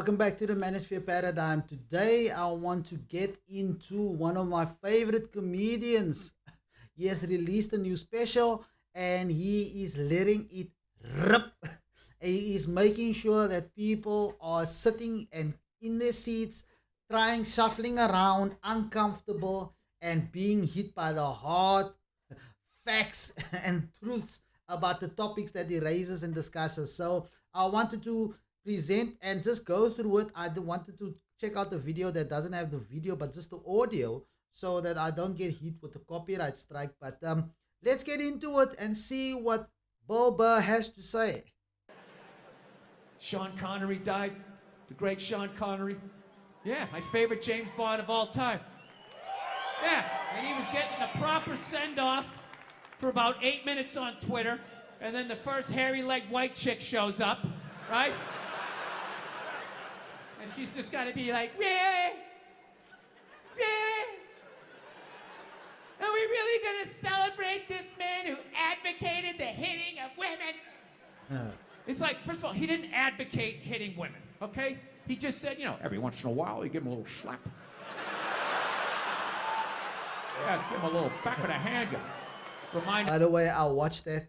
Welcome back to the Manosphere Paradigm. Today, I want to get into one of my favorite comedians. He has released a new special and he is letting it rip. He is making sure that people are sitting and in their seats, trying, shuffling around, uncomfortable, and being hit by the hard facts and truths about the topics that he raises and discusses. So I wanted to present and just go through it. Wanted to check out the video that doesn't have the video but just the audio so that I don't get hit with the copyright strike. But let's get into it and see what Bill Burr has to say. Sean Connery died. The great Sean Connery. Yeah, my favorite James Bond of all time. Yeah, and he was getting a proper send-off for about 8 minutes on Twitter, and then the first hairy-legged white chick shows up, right? And she's just got to be like, yeah, yeah. Are we really going to celebrate this man who advocated the hitting of women? It's like, first of all, he didn't advocate hitting women, okay? He just said, every once in a while, you give him a little slap. Yeah, give him a little back of the hand. By the way, I watched that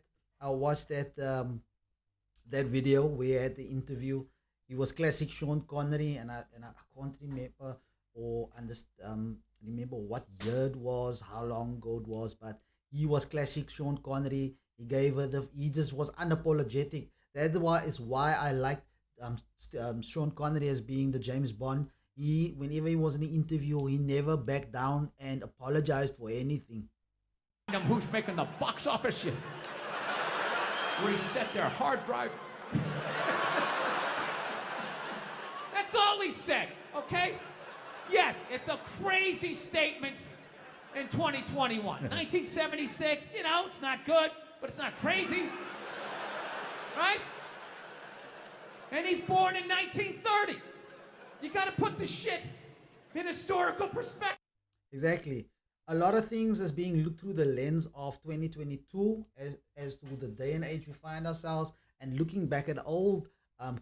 that video where at the interview he was classic Sean Connery, and I can't remember or remember what year it was, how long ago it was, but he was classic Sean Connery. He just was unapologetic. That is why I liked Sean Connery as being the James Bond. Whenever he was in an interview, he never backed down and apologized for anything. Who's making the box office shit? Reset their hard drive. That's all he said, okay? Yes, it's a crazy statement in 2021. 1976, it's not good, but it's not crazy. Right? And he's born in 1930. You gotta put the shit in historical perspective. Exactly. A lot of things is being looked through the lens of 2022 as to the day and age we find ourselves, and looking back at old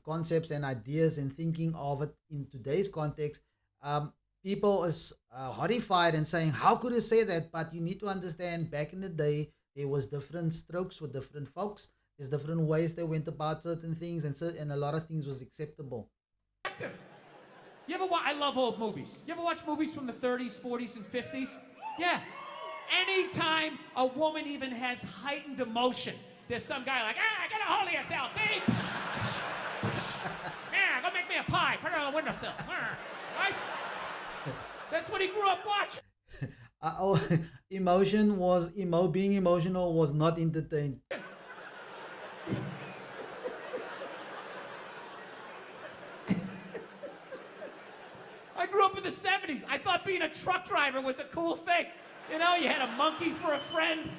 concepts and ideas and thinking of it in today's context. People is horrified and saying, how could you say that? But you need to understand, back in the day, there was different strokes for different folks. There's different ways they went about certain things, and a lot of things was acceptable. You ever watch? I love old movies. You ever watch movies from the 30s, 40s, and 50s? Yeah. Anytime a woman even has heightened emotion, there's some guy like, get a hold of yourself, see? Yeah, go make me a pie. Put it on the windowsill. Right? That's what he grew up watching. Being emotional was not entertained. I grew up in the 70s. I thought being a truck driver was a cool thing. You had a monkey for a friend.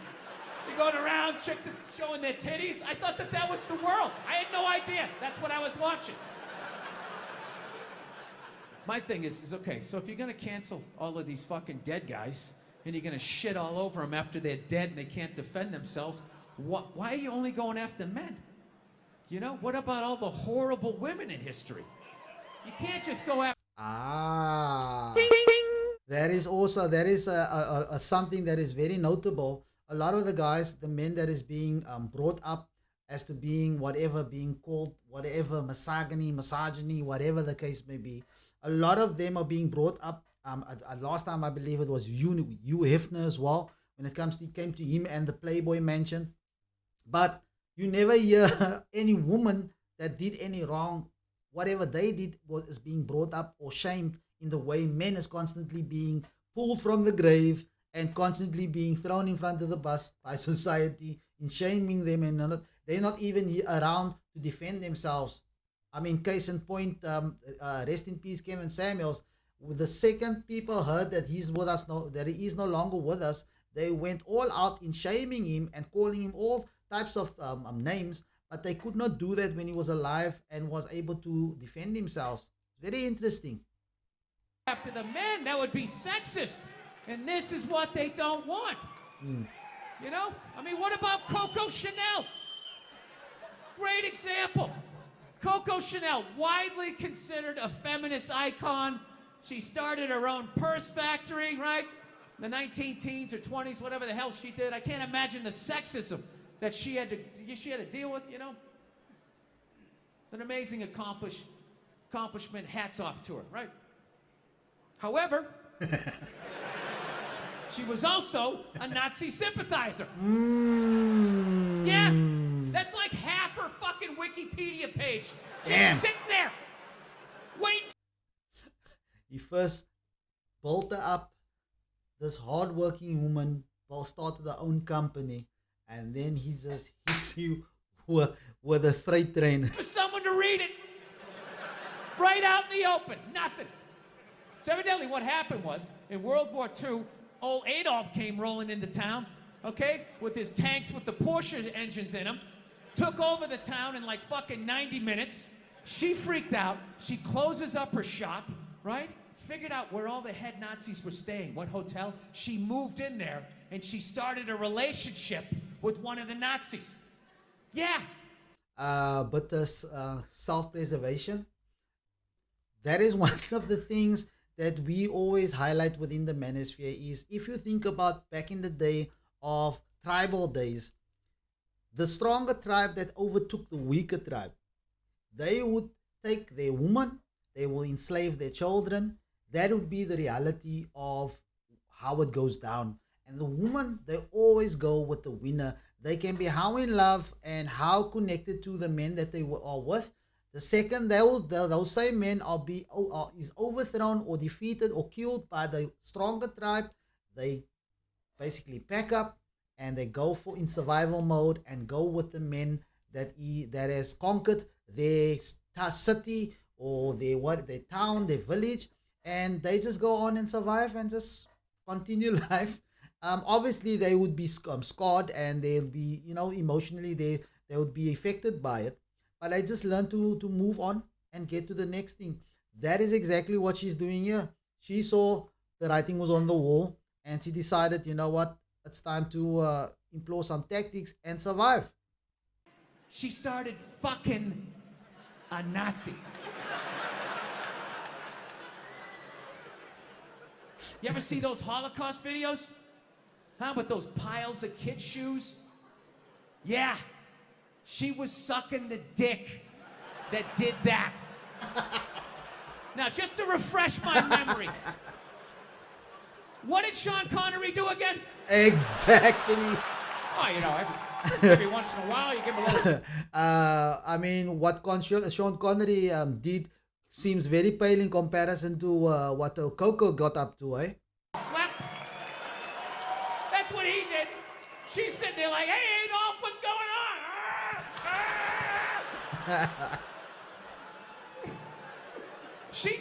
You're going around, chicks showing their titties. I thought that was the world. I had no idea. That's what I was watching. My thing is okay, so if you're going to cancel all of these fucking dead guys, and you're going to shit all over them after they're dead and they can't defend themselves, why are you only going after men? What about all the horrible women in history? You can't just go after... That is a something that is very notable. A lot of the guys, the men that is being brought up as to being called whatever, misogyny, whatever the case may be, a lot of them are being brought up. Last time I believe it was Hugh Hefner as well, when it came to him and the Playboy Mansion. But you never hear any woman that did any wrong. Whatever they did is being brought up or shamed in the way men is constantly being pulled from the grave and constantly being thrown in front of the bus by society in shaming them, and they're not even around to defend themselves. I mean, case in point, rest in peace, Kevin Samuels. The second people heard that he's with us now, that he is no longer with us, they went all out in shaming him and calling him all types of names. But they could not do that when he was alive and was able to defend himself. Very interesting. After the men, that would be sexist. And this is what they don't want. What about Coco Chanel? Great example. Coco Chanel, widely considered a feminist icon. She started her own purse factory, right? In the 19 teens or 20s, whatever the hell she did. I can't imagine the sexism that she had to deal with, you know? An amazing accomplishment. Hats off to her, right? However, she was also a Nazi sympathizer. Yeah, that's like half her fucking Wikipedia page. Just sitting there, waiting. He first built her up, this hardworking woman, started her own company, and then he just hits you with a freight train. For someone to read it, right out in the open, nothing. So evidently what happened was, in World War II, old Adolf came rolling into town, okay, with his tanks with the Porsche engines in them, took over the town in like fucking 90 minutes. She freaked out. She closes up her shop, right? Figured out where all the head Nazis were staying, what hotel. She moved in there, and she started a relationship with one of the Nazis. Yeah. But self-preservation, that is one of the things that we always highlight within the manosphere is, if you think about back in the day of tribal days, the stronger tribe that overtook the weaker tribe, they would take their woman, they will enslave their children. That would be the reality of how it goes down. And the woman, they always go with the winner. They can be how in love and how connected to the men that they are with. The second those same men is overthrown or defeated or killed by the stronger tribe, they basically pack up and they go in survival mode and go with the men that has conquered their city or their town, their village, and they just go on and survive and just continue life. Obviously, they would be scarred and they'll be, emotionally they would be affected by it. But I just learned to move on and get to the next thing. That is exactly what she's doing here. She saw the writing was on the wall and she decided, you know what, it's time to employ some tactics and survive. She started fucking a Nazi. You ever see those Holocaust videos? Huh, with those piles of kid shoes? Yeah. She was sucking the dick that did that. Now, just to refresh my memory, what did Sean Connery do again? Exactly. Oh, every once in a while you give him a little... I mean, what Sean Connery did seems very pale in comparison to what Coco got up to, eh? Slap. That's what he did. She's sitting there like, hey, Adolf, what's going on? She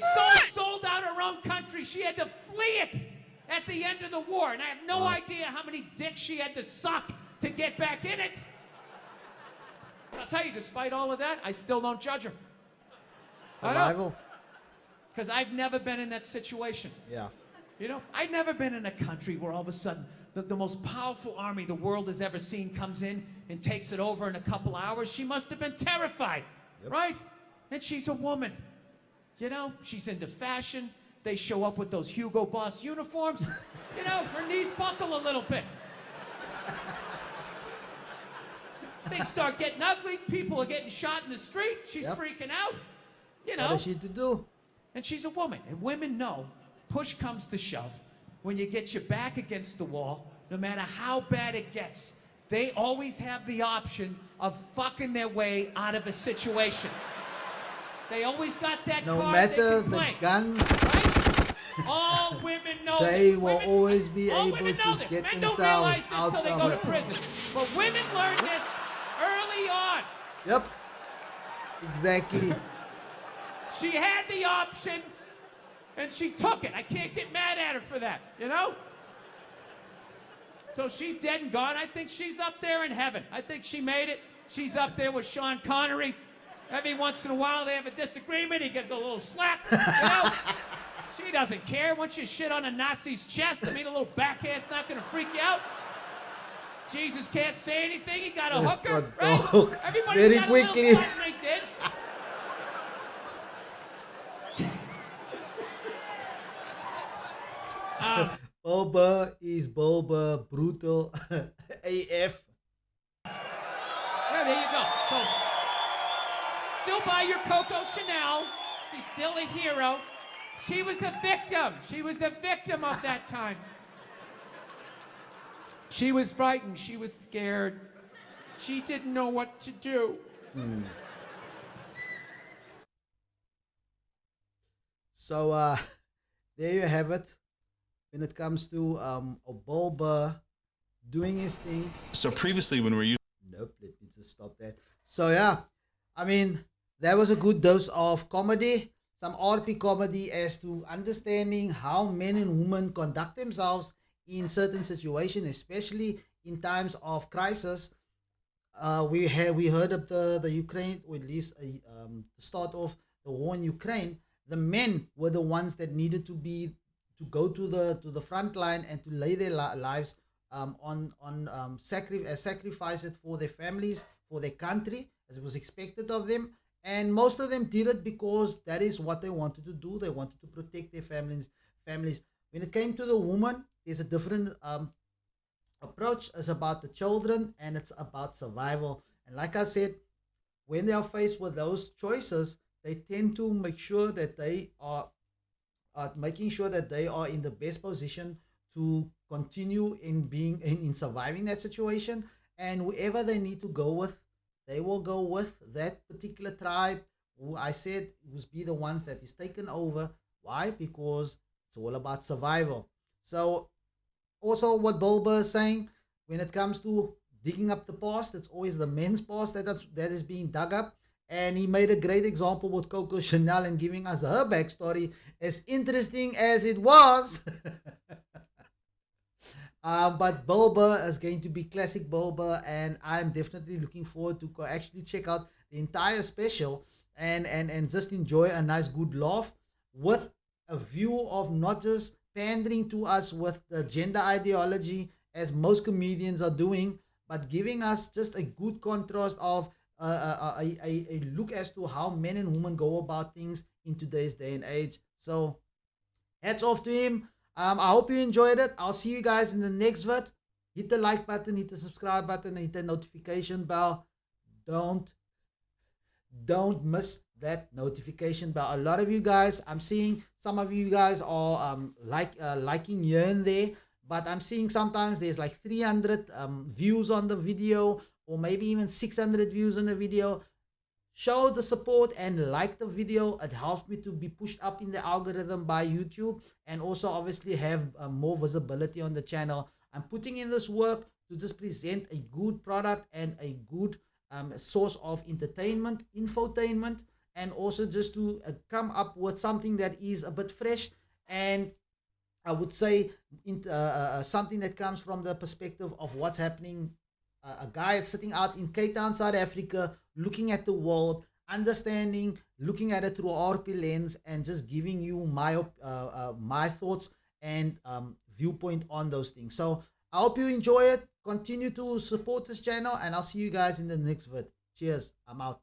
sold out her own country. She had to flee it at the end of the war. And I have no idea how many dicks she had to suck to get back in it. I'll tell you, despite all of that, I still don't judge her. Survival. Because I've never been in that situation. Yeah. I've never been in a country where all of a sudden the most powerful army the world has ever seen comes in and takes it over in a couple hours. She must have been terrified, right? And she's a woman. She's into fashion. They show up with those Hugo Boss uniforms. Her knees buckle a little bit. Things start getting ugly. People are getting shot in the street. She's freaking out. What is she to do? And she's a woman. And women know, push comes to shove, when you get your back against the wall, no matter how bad it gets, they always have the option of fucking their way out of a situation. They always got that no card matter they can the play. guns, right? All women know they this. will always be all able women know to this. get Men don't themselves realize this out until they of go to it. prison. But women learn this early on. Yep. Exactly. She had the option, and she took it. I can't get mad at her for that, So she's dead and gone. I think she's up there in heaven. I think she made it. She's up there with Sean Connery. Every once in a while, they have a disagreement. He gives a little slap, She doesn't care. Once you shit on a Nazi's chest, a little backhand's not going to freak you out. Jesus can't say anything. He got a hooker, right? Hook Everybody's very got quickly. a little something they did. Boba is Boba brutal AF. Yeah, there you go. So, still buy your Coco Chanel. She's still a hero. She was a victim. She was a victim of that time. She was frightened. She was scared. She didn't know what to do. So there you have it. When it comes to Boba doing his thing. So previously, when we were using Nope, let me just stop that. So yeah, I mean, that was a good dose of comedy, some RP comedy as to understanding how men and women conduct themselves in certain situations, especially in times of crisis. We heard of the Ukraine, or at least the start of the war in Ukraine. The men were the ones that needed to go to the front line and to lay their lives sacrifice it for their families, for their country, as it was expected of them. And most of them did it because that is what they wanted to do. They wanted to protect their families. When it came to the woman, there's a different approach. It's about the children and it's about survival. And like I said, when they are faced with those choices, they tend to make sure that they are making sure that they are in the best position to continue in surviving that situation. And whoever they need to go with, they will go with that particular tribe who I said would be the ones that is taken over. Why? Because it's all about survival. So also what Bulba is saying, when it comes to digging up the past, it's always the men's past that is being dug up. And he made a great example with Coco Chanel and giving us her backstory, as interesting as it was. But Bulba is going to be classic Bulba, and I'm definitely looking forward to actually check out the entire special and just enjoy a nice good laugh with a view of not just pandering to us with the gender ideology as most comedians are doing, but giving us just a good contrast of a look as to how men and women go about things in today's day and age. So hats off to him. I hope you enjoyed it. I'll see you guys in the next vid. Hit the like button, hit the subscribe button, hit the notification bell. Don't miss that notification bell. A lot of you guys, I'm seeing some of you guys are liking here and there, but I'm seeing sometimes there's like 300 views on the video, or maybe even 600 views on the video. Show the support and like the video. It helps me to be pushed up in the algorithm by YouTube, and also obviously have more visibility on the channel. I'm putting in this work to just present a good product and a good source of entertainment, infotainment, and also just to come up with something that is a bit fresh, and I would say something that comes from the perspective of what's happening. A guy sitting out in Cape Town, South Africa, looking at the world, understanding, looking at it through an RP lens, and just giving you my thoughts and viewpoint on those things. So I hope you enjoy it. Continue to support this channel, and I'll see you guys in the next vid. Cheers. I'm out.